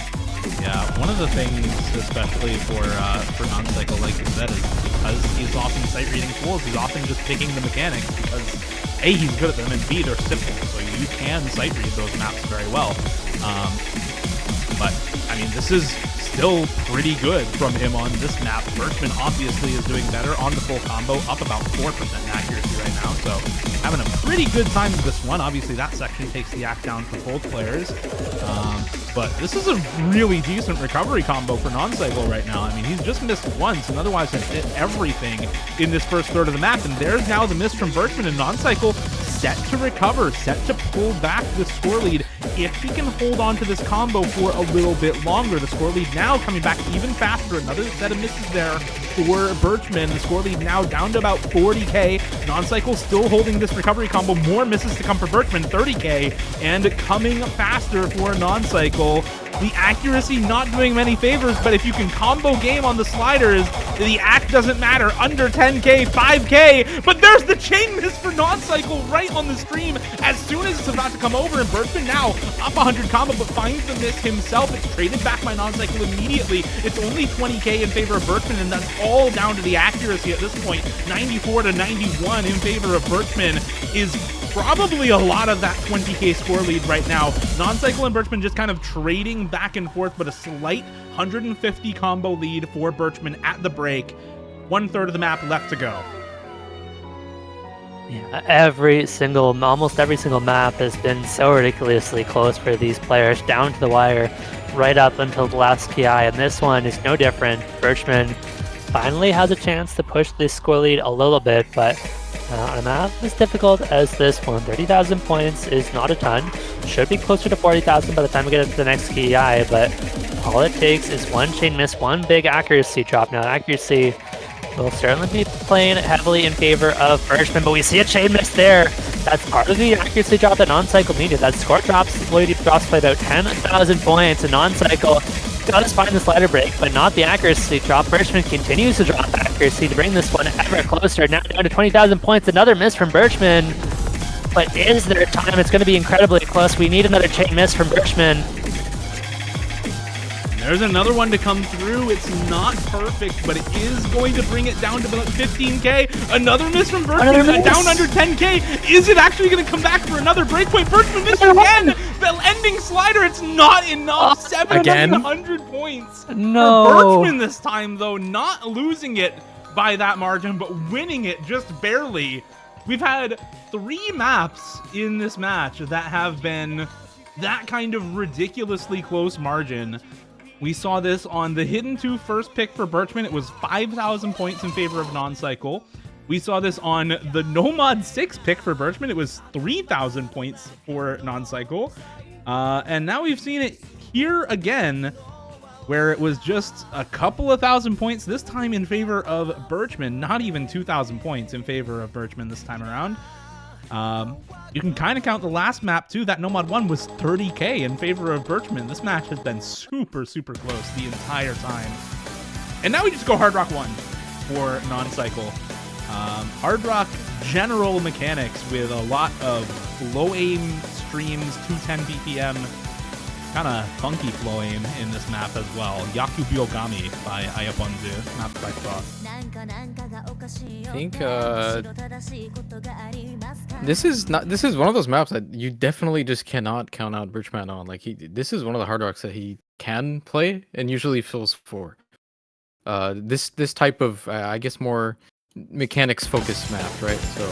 A: Yeah, one of the things, especially for noncycle, like you said, is because he's often sight reading tools, he's often just picking the mechanics because A, he's good at them, and B, they're simple, so you can sight read those maps very well. But I mean, this is still pretty good from him on this map. Birchman obviously is doing better on the full combo, up about 4% in accuracy right now, so having a pretty good time with this one. Obviously, that section takes the act down for both players. But this is a really decent recovery combo for noncycle right now. I mean, he's just missed once, and otherwise has hit everything in this first third of the map. And there's now the miss from Birchman, and noncycle set to recover, set to pull back the score lead if he can hold on to this combo for a little bit longer. The score lead now coming back even faster. Another set of misses there for Birchman. The score lead now down to about 40k. Noncycle still holding this recovery combo. More misses to come for Birchman, 30k, and coming faster for noncycle. The accuracy not doing many favors, but if you can combo game on the sliders, the act doesn't matter. Under 10k, 5k, but there's the chain miss for noncycle right on the stream as soon as it's about to come over, and Birchman now up 100 combo, but finds the miss himself. It's traded back by noncycle immediately. It's only 20k in favor of Birchman, and that's all down to the accuracy at this point. 94 to 91 in favor of Birchman is probably a lot of that 20k score lead right now. Noncycle and Birchman just kind of trading back and forth, but a slight 150 combo lead for Birchman at the break. 1/3 of the map left to go.
B: Yeah, almost every single map has been so ridiculously close for these players, down to the wire, right up until the last PI, and this one is no different. Birchman finally has a chance to push this score lead a little bit, but on a map as difficult as this one, 30,000 points is not a ton. Should be closer to 40,000 by the time we get into the next PI, but all it takes is one chain miss, one big accuracy drop. Now, accuracy will certainly be playing heavily in favor of Birchman, but we see a chain miss there. That's part of the accuracy drop that noncycle needed. That score drops by about 10,000 points, and noncycle got to find the slider break, but not the accuracy drop. Birchman continues to drop accuracy to bring this one ever closer. Now down to 20,000 points. Another miss from Birchman. But is there time? It's going to be incredibly close. We need another chain miss from Birchman.
A: There's another one to come through. It's not perfect, but it is going to bring it down to about 15k. Another miss from Birchman, down under 10k. Is it actually going to come back for another breakpoint? Birchman missed again. The ending slider, it's not enough. 700 points
B: No.
A: for Birchman this time, though. Not losing it by that margin, but winning it just barely. We've had 3 maps in this match that have been that kind of ridiculously close margin. We saw this on the Hidden 2 first pick for Birchman. It was 5,000 points in favor of noncycle. We saw this on the Nomad 6 pick for Birchman. It was 3,000 points for noncycle. And now we've seen it here again, where it was just a couple of thousand points, this time in favor of Birchman. Not even 2,000 points in favor of Birchman this time around. You can kind of count the last map too. That Nomad 1 was 30k in favor of Birchman. This match has been super, super close the entire time. And now we just go Hard Rock 1 for noncycle. Hard Rock general mechanics with a lot of low aim streams, 210 BPM, kind of funky flow aim in this map as well. Yaku Byogami by Ayaponzu. Not quite thought.
C: I think this is one of those maps that you definitely just cannot count out Birchman on. Like this is one of the Hard Rocks that he can play and usually feels for. This type of I guess more mechanics focused map, right? So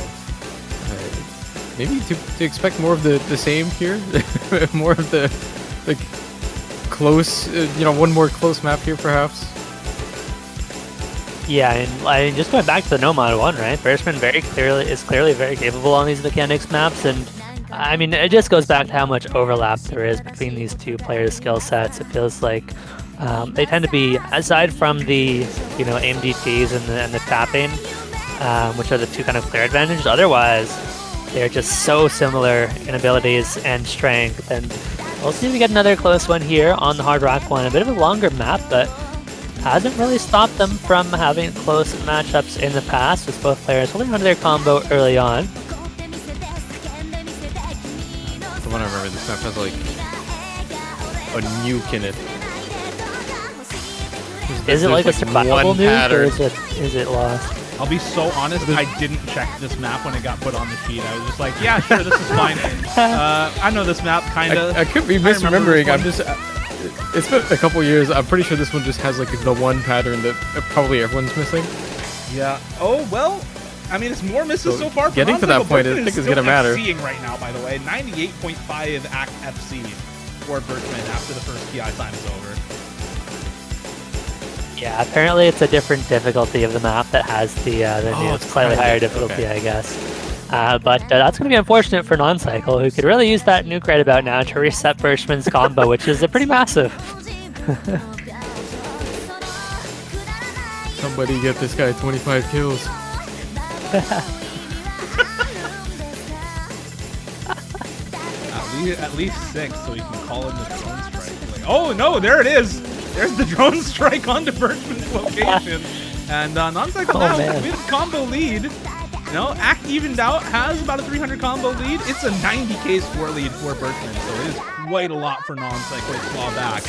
C: maybe to expect more of the same here, more of the close, one more close map here perhaps.
B: Yeah, and I mean, just going back to the Nomad 1, right? Birchman is clearly very capable on these mechanics maps, and I mean, it just goes back to how much overlap there is between these two players' skill sets. It feels like they tend to be, aside from the AMDTs and the tapping, which are the two kind of clear advantages. Otherwise, they're just so similar in abilities and strength, and we'll see if we get another close one here on the Hard Rock 1. A bit of a longer map, but hasn't really stopped them from having close matchups in the past, with both players holding onto their combo early on.
C: The one I remember, this map has like a nuke in it.
B: Is it like a survival
C: one
B: nuke,
C: pattern.
B: or is it lost?
A: I'll be so honest, I didn't check this map when it got put on the sheet. I was just like, yeah, sure, this is fine. I know this map, kind of.
C: I could be misremembering. I'm just... it's been a couple years. I'm pretty sure this one just has like the one pattern that probably everyone's missing.
A: Yeah. Oh, well, I mean, it's more misses so far.
C: Getting to that point, I think it's going to matter.
A: FCing right now, by the way. 98.5 ACT FC for Birchman after the first PI time is over.
B: Yeah, apparently it's a different difficulty of the map that has the new slightly higher difficulty,
C: okay.
B: I guess. But that's going to be unfortunate for noncycle, who could really use that nuke right about now to reset Birchman's combo, which is pretty massive.
C: Somebody get this guy 25 kills.
A: At least 6, so we can call in the drone strike. Like, oh no, there it is! There's the drone strike onto Birchman's location. And noncycle now with combo lead. You know, ACT evened out, has about a 300 combo lead. It's a 90k score lead for Birchman, so it is quite a lot for noncycle to claw back.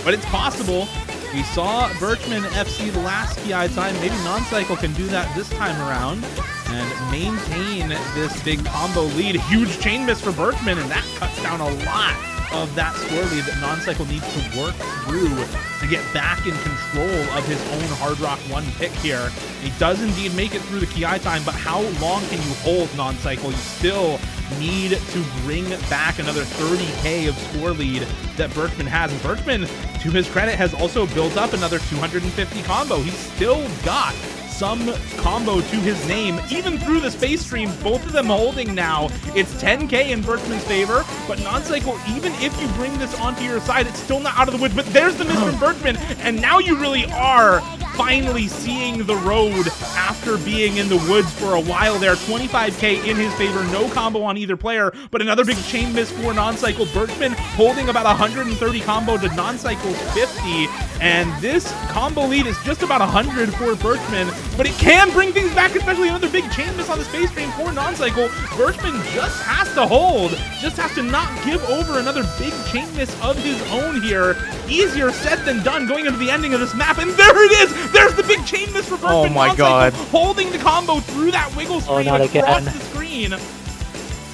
A: But it's possible. We saw Birchman FC the last PI time. Maybe noncycle can do that this time around and maintain this big combo lead. Huge chain miss for Birchman, and that cuts down a lot of that score lead that noncycle needs to work through to get back in control of his own Hard Rock 1 pick here. He does indeed make it through the KI time, but how long can you hold noncycle? You still need to bring back another 30k of score lead that Birchman has. And Birchman, to his credit, has also built up another 250 combo. He's still got some combo to his name, even through the space stream. Both of them holding now. It's 10k in Birchman's favor, but noncycle, even if you bring this onto your side, it's still not out of the woods. But there's the miss from Birchman, and now you really are finally seeing the road after being in the woods for a while there. 25k in his favor, no combo on either player, but another big chain miss for noncycle. Birchman holding about 130 combo to noncycle's 50, and this combo lead is just about 100 for Birchman, but it can bring things back, especially another big chain miss on the space stream for noncycle. Birchman just has to hold, just has to not give over another big chain miss of his own here. Easier said than done going into the ending of this map, and there it is! There's the big chain miss for Birchman.
C: Oh my god.
A: Holding the combo through that wiggle screen across the screen.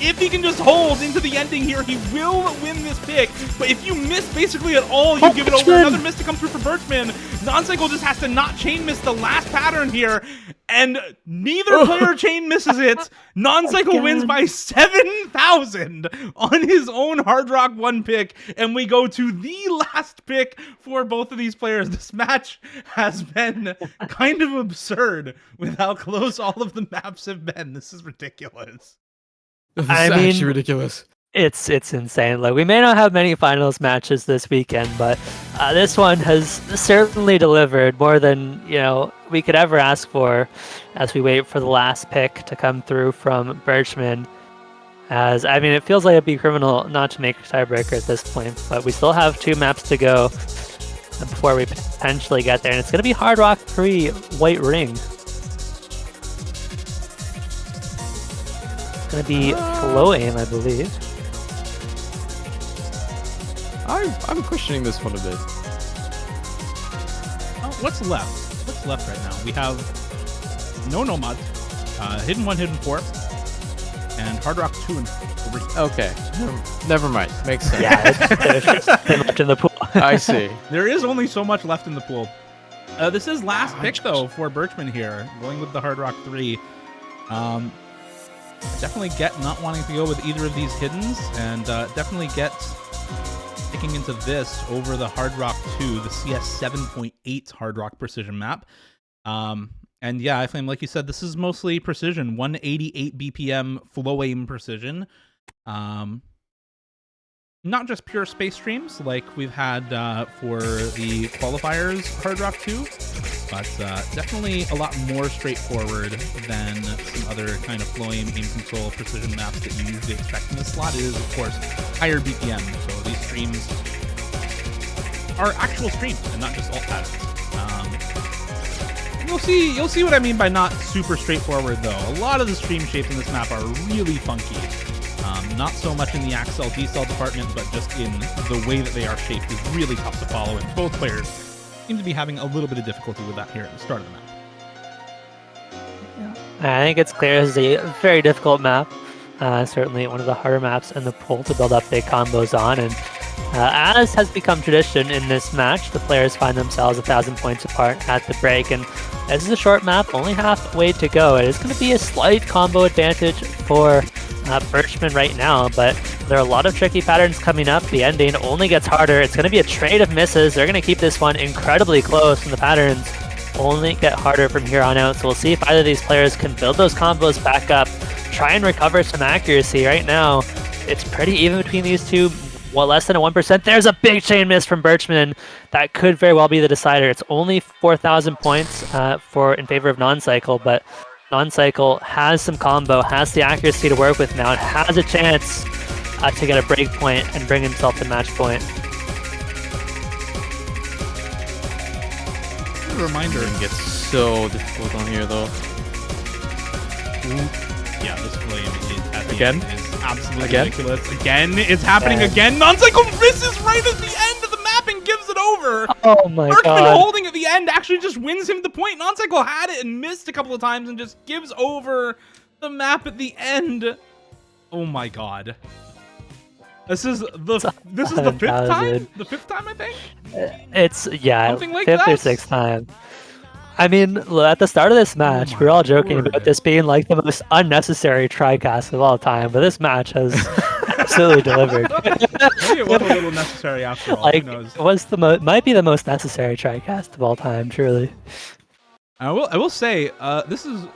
A: If he can just hold into the ending here, he will win this pick. But if you miss basically at all, you give it over. Another miss to come through for Birchman. Noncycle just has to not chain miss the last pattern here. And neither player chain misses it. Noncycle wins by 7,000 on his own Hard Rock 1 pick. And we go to the last pick for both of these players. This match has been kind of absurd with how close all of the maps have been. This is ridiculous.
C: This is actually ridiculous.
B: It's insane. Like, we may not have many finals matches this weekend, but this one has certainly delivered more than we could ever ask for, as we wait for the last pick to come through from Birchman. As I mean, it feels like it'd be criminal not to make a tiebreaker at this point, but we still have 2 maps to go before we potentially get there, and it's going to be Hard Rock 3 White Ring. Gonna be flow aim, I believe.
C: I'm questioning this one a bit.
A: Oh, what's left? What's left right now? We have no Nomad, Hidden 1, Hidden 4, and Hard Rock 2 and 3.
C: Okay, never mind. Makes sense.
B: Yeah, there's just too much in the pool.
C: I see.
A: There is only so much left in the pool. This is last pick though for Birchman here, going with the Hard Rock 3. Definitely get not wanting to go with either of these hiddens, and definitely get picking into this over the Hard Rock 2, the CS 7.8 Hard Rock Precision map. And yeah, iFlame, like you said, this is mostly precision, 188 BPM flow aim precision. Not just pure space streams like we've had for the Qualifiers Hard Rock 2, but definitely a lot more straightforward than some other kind of flow aim control precision maps that you usually expect in this slot. It is, of course, higher BPM, so these streams are actual streams and not just alt patterns. You'll see what I mean by not super straightforward though. A lot of the stream shapes in this map are really funky. Not so much in the Axel D-cell department, but just in the way that they are shaped is really tough to follow, and both players seem to be having a little bit of difficulty with that here at the start of the map.
B: I think it's clear this is a very difficult map. Certainly one of the harder maps in the pool to build up big combos on, and as has become tradition in this match, the players find themselves 1,000 points apart at the break, and this is a short map, only halfway to go. It is going to be a slight combo advantage for Birchman right now, but there are a lot of tricky patterns coming up. The ending only gets harder. It's going to be a trade of misses. They're going to keep this one incredibly close, and the patterns only get harder from here on out. So we'll see if either of these players can build those combos back up, try and recover some accuracy. Right now, it's pretty even between these two. Well, less than a 1%. There's a big chain miss from Birchman. That could very well be the decider. It's only 4,000 points in favor of noncycle, but noncycle has some combo, has the accuracy to work with now, and has a chance to get a break point and bring himself to match point.
A: A reminder.
C: It gets so difficult on here though.
A: Yeah, this flame is at the
C: Again?
A: end is absolutely
C: Again?
A: ridiculous. Again, it's happening again. Noncycle misses right at the end of the map and gives it over.
B: Oh my
A: Birchman
B: god.
A: holding at the end actually just wins him the point. Noncycle had it and missed a couple of times and just gives over the map at the end. Oh my god. This is the fifth time? The fifth time, I think?
B: It's, yeah,
A: Something like
B: fifth or
A: that?
B: sixth time. I mean, at the start of this match, we were all joking
A: word.
B: about this being like the most unnecessary TriCast of all time, but this match has absolutely delivered.
A: Maybe it was a little necessary after all.
B: Like,
A: Who knows?
B: it was might be the most necessary TriCast of all time, truly.
A: I will say this is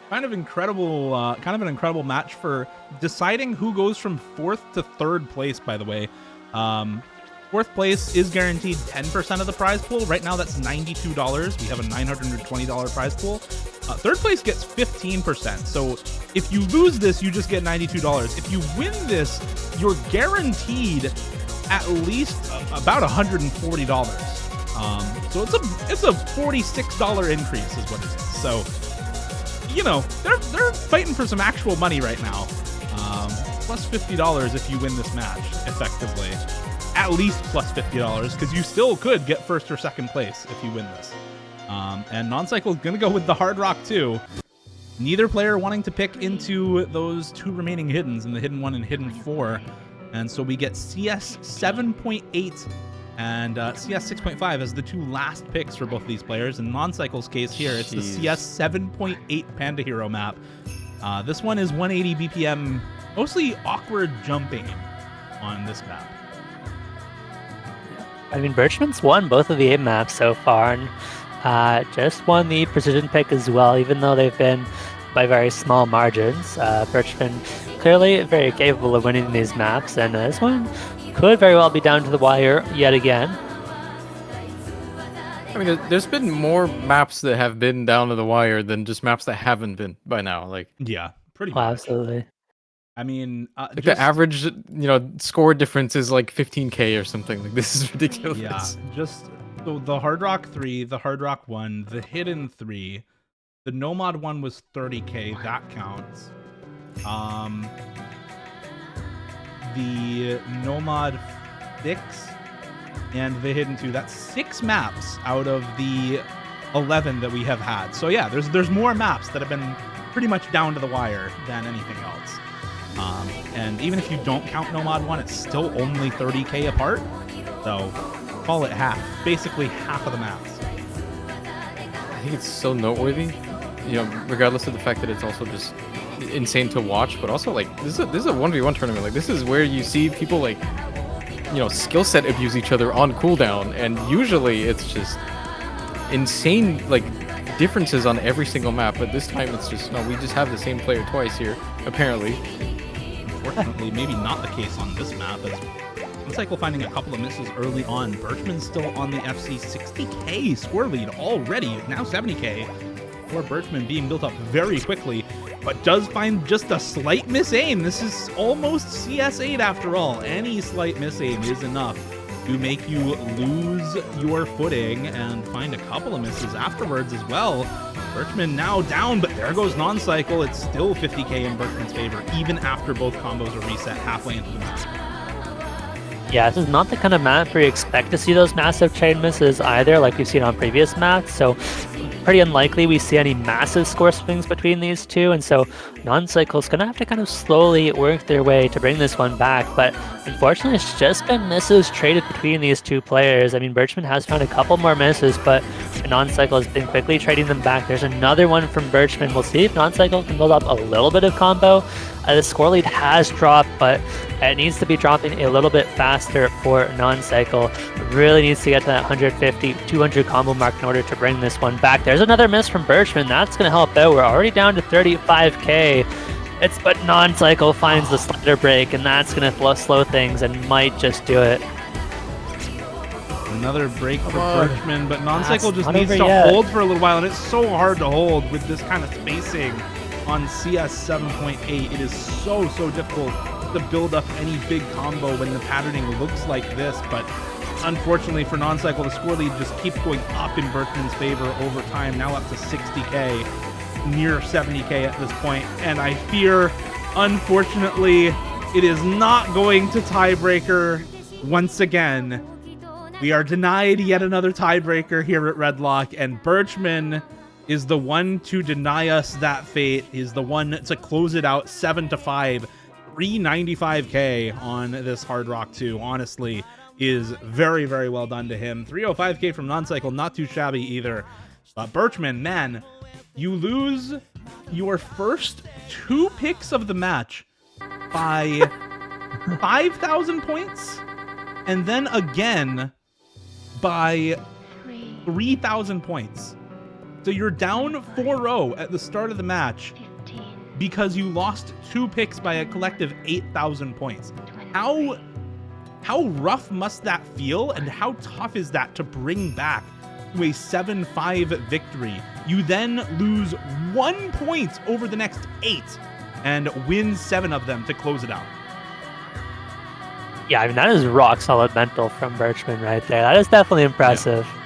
A: kind of incredible, kind of an incredible match for deciding who goes from 4th to 3rd place. By the way, 4th place is guaranteed 10% of the prize pool. Right now, that's $92. We have a $920 prize pool. 3rd place gets 15%. So if you lose this, you just get $92. If you win this, you're guaranteed at least about $140. So it's a $46 increase is what it is. So, you know, they're fighting for some actual money right now. Plus $50 if you win this match effectively. At least plus $50 because you still could get 1st or 2nd place if you win this. And noncycle is gonna go with the hard rock too. Neither player wanting to pick into those 2 remaining hiddens, in the hidden 1 and hidden 4. And so we get CS 7.8 and CS 6.5 as the 2 last picks for both of these players. In noncycle's case here, it's the CS 7.8 Panda Hero map. This one is 180 BPM, mostly awkward jumping on this map.
B: I mean, Birchman's won both of the 8 maps so far, and just won the precision pick as well, even though they've been by very small margins. Birchman clearly very capable of winning these maps, and this one could very well be down to the wire yet again.
C: I mean, there's been more maps that have been down to the wire than just maps that haven't been by now. Like,
A: Yeah, pretty
B: Oh,
A: much.
B: absolutely.
A: I mean,
C: like the average, score difference is like 15K or something. Like, this is ridiculous.
A: Yeah, just so the Hard Rock 3, the Hard Rock 1, the Hidden 3, the Nomad 1 was 30K, that counts. The Nomad 6 and the Hidden 2, that's 6 maps out of the 11 that we have had. So yeah, there's more maps that have been pretty much down to the wire than anything else. And even if you don't count Nomad 1, it's still only 30K apart. So call it half, basically half of the maps.
C: I think it's so noteworthy, regardless of the fact that it's also just insane to watch, but also like this is a 1v1 tournament. Like, this is where you see people like, skill set abuse each other on cooldown, and usually it's just insane like differences on every single map. But this time it's just, no, we just have the same player twice here, apparently.
A: Unfortunately, maybe not the case on this map, as noncycle finding a couple of misses early on. Birchman's still on the FC 60K score lead already, now 70K. For Birchman being built up very quickly, but does find just a slight miss aim. This is almost CS8 after all. Any slight miss aim is enough to make you lose your footing and find a couple of misses afterwards as well. Birchman now down, but there goes noncycle. It's still 50k in Birchman's favor, even after both combos are reset halfway into the match.
B: Yeah, this is not the kind of map where you expect to see those massive trade misses either, like we've seen on previous maps, so pretty unlikely we see any massive score swings between these two, and so noncycle's gonna have to kind of slowly work their way to bring this one back, but unfortunately it's just been misses traded between these two players. I mean, Birchman has found a couple more misses, but noncycle has been quickly trading them back. There's another one from Birchman. We'll see if noncycle can build up a little bit of combo. The score lead has dropped, but it needs to be dropping a little bit faster for noncycle. It really needs to get to that 150, 200 combo mark in order to bring this one back. There's another miss from Birchman. That's going to help out. We're already down to 35k. But noncycle finds the slider break, and that's going to slow things and might just do it.
A: Another break for Birchman, but noncycle just needs to
B: yet.
A: hold for a little while, and it's so hard to hold with this kind of spacing on CS 7.8. It is so difficult to build up any big combo when the patterning looks like this, but unfortunately for noncycle, the score lead just keeps going up in Birchman's favor over time, now up to 60k, near 70k at this point, and I fear, unfortunately, it is not going to tiebreaker once again. We are denied yet another tiebreaker here at Redlock, and Birchman is the one to deny us that fate. Is the one to close it out 7-5, 395k on this Hard Rock 2. Honestly, is very well done to him. 305k from noncycle, not too shabby either. But Birchman, man, you lose your first 2 picks of the match by 5,000 points, and then again by 3,000 points. So you're down 4-0 at the start of the match because you lost 2 picks by a collective 8,000 points. How rough must that feel, and how tough is that to bring back to a 7-5 victory? You then lose 1 point over the next 8 and win 7 of them to close it out.
B: Yeah, I mean, that is rock solid mental from Birchman right there. That is definitely impressive. Yeah.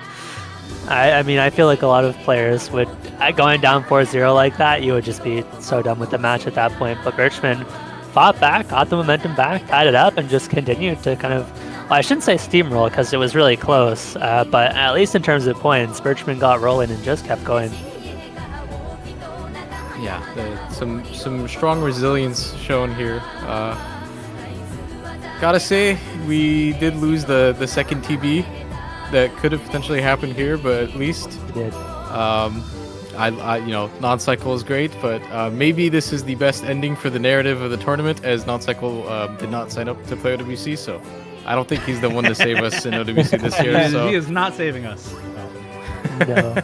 B: I mean, I feel like a lot of players would, going down 4-0 like that, you would just be so done with the match at that point. But Birchman fought back, got the momentum back, tied it up, and just continued to kind of, well, I shouldn't say steamroll because it was really close, but at least in terms of points, Birchman got rolling and just kept going.
C: Yeah, some strong resilience shown here. Gotta say, we did lose the second TB that could have potentially happened here, but at least
B: We did.
C: I you know, noncycle is great, but maybe this is the best ending for the narrative of the tournament, as noncycle did not sign up to play OWC, so I don't think he's the one to save us in OWC this year.
A: He is not saving us.
B: No.